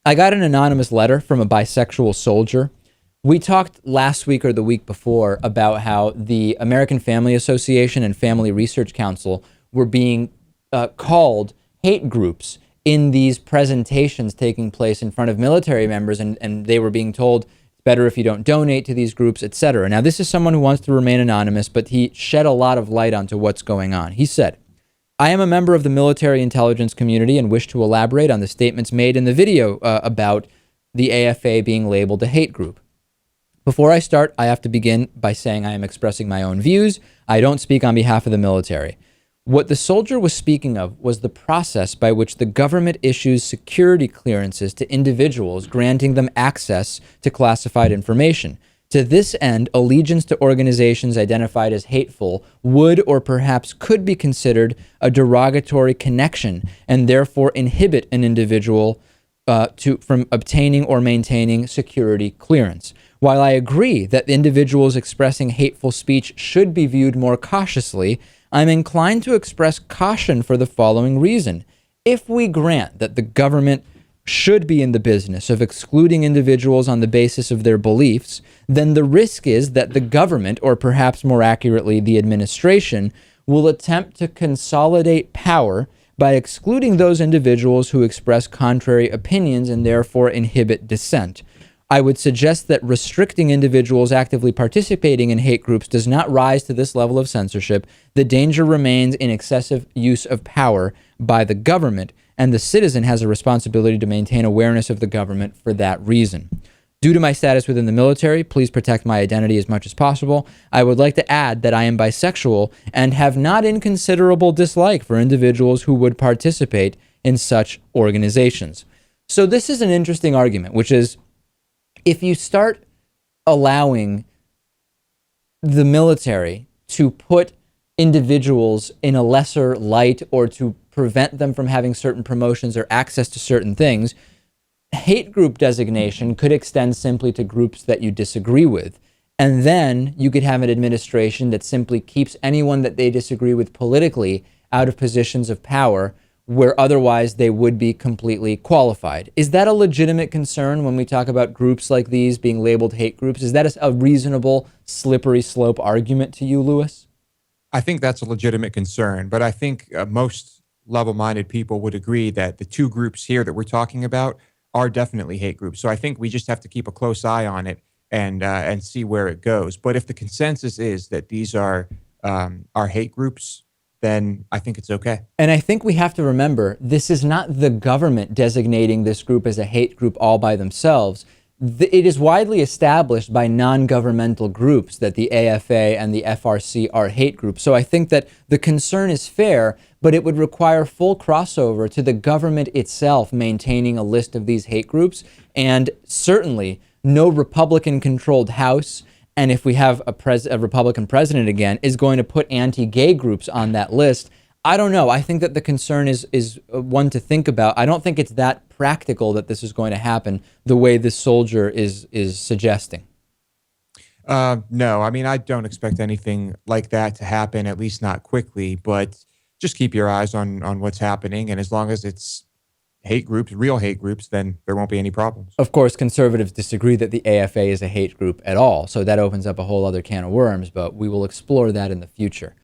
I got an anonymous letter from a bisexual soldier. We talked last week or the week before about how the American Family Association and Family Research Council were being called hate groups in these presentations taking place in front of military members, and they were being told it's better if you don't donate to these groups, etc. Now, this is someone who wants to remain anonymous, but he shed a lot of light onto what's going on. He said, I am a member of the military intelligence community and wish to elaborate on the statements made in the video about the AFA being labeled a hate group. Before I start, I have to begin by saying I am expressing my own views. I don't speak on behalf of the military. What the soldier was speaking of was the process by which the government issues security clearances to individuals, granting them access to classified information. To this end, allegiance to organizations identified as hateful would or perhaps could be considered a derogatory connection and therefore inhibit an individual from obtaining or maintaining security clearance. While I agree that individuals expressing hateful speech should be viewed more cautiously, I'm inclined to express caution for the following reason. If we grant that the government should be in the business of excluding individuals on the basis of their beliefs, then the risk is that the government, or perhaps more accurately, the administration, will attempt to consolidate power by excluding those individuals who express contrary opinions and therefore inhibit dissent. I would suggest that restricting individuals actively participating in hate groups does not rise to this level of censorship. The danger remains in excessive use of power by the government, and the citizen has a responsibility to maintain awareness of the government for that reason. Due to my status within the military, please protect my identity as much as possible. I would like to add that I am bisexual and have not inconsiderable dislike for individuals who would participate in such organizations. So this is an interesting argument, which is if you start allowing the military to put individuals in a lesser light or to prevent them from having certain promotions or access to certain things, hate group designation could extend simply to groups that you disagree with. And then you could have an administration that simply keeps anyone that they disagree with politically out of positions of power where otherwise they would be completely qualified. Is that a legitimate concern when we talk about groups like these being labeled hate groups? Is that a reasonable slippery slope argument to you, Lewis? I think that's a legitimate concern, but I think most level-minded people would agree that the two groups here that we're talking about are definitely hate groups. So I think we just have to keep a close eye on it and see where it goes. But if the consensus is that these are hate groups, then I think it's okay. And I think we have to remember, this is not the government designating this group as a hate group all by themselves. It is widely established by non-governmental groups that the AFA and the FRC are hate groups. So I think that the concern is fair, but it would require full crossover to the government itself maintaining a list of these hate groups, and certainly no Republican-controlled House, and if we have a Republican president again, is going to put anti-gay groups on that list. I don't know. I think that the concern is one to think about. I don't think it's that practical that this is going to happen the way this soldier is suggesting. No, I mean, I don't expect anything like that to happen, at least not quickly, but just keep your eyes on what's happening. And as long as it's hate groups, real hate groups, then there won't be any problems. Of course, conservatives disagree that the AFA is a hate group at all. So that opens up a whole other can of worms, but we will explore that in the future.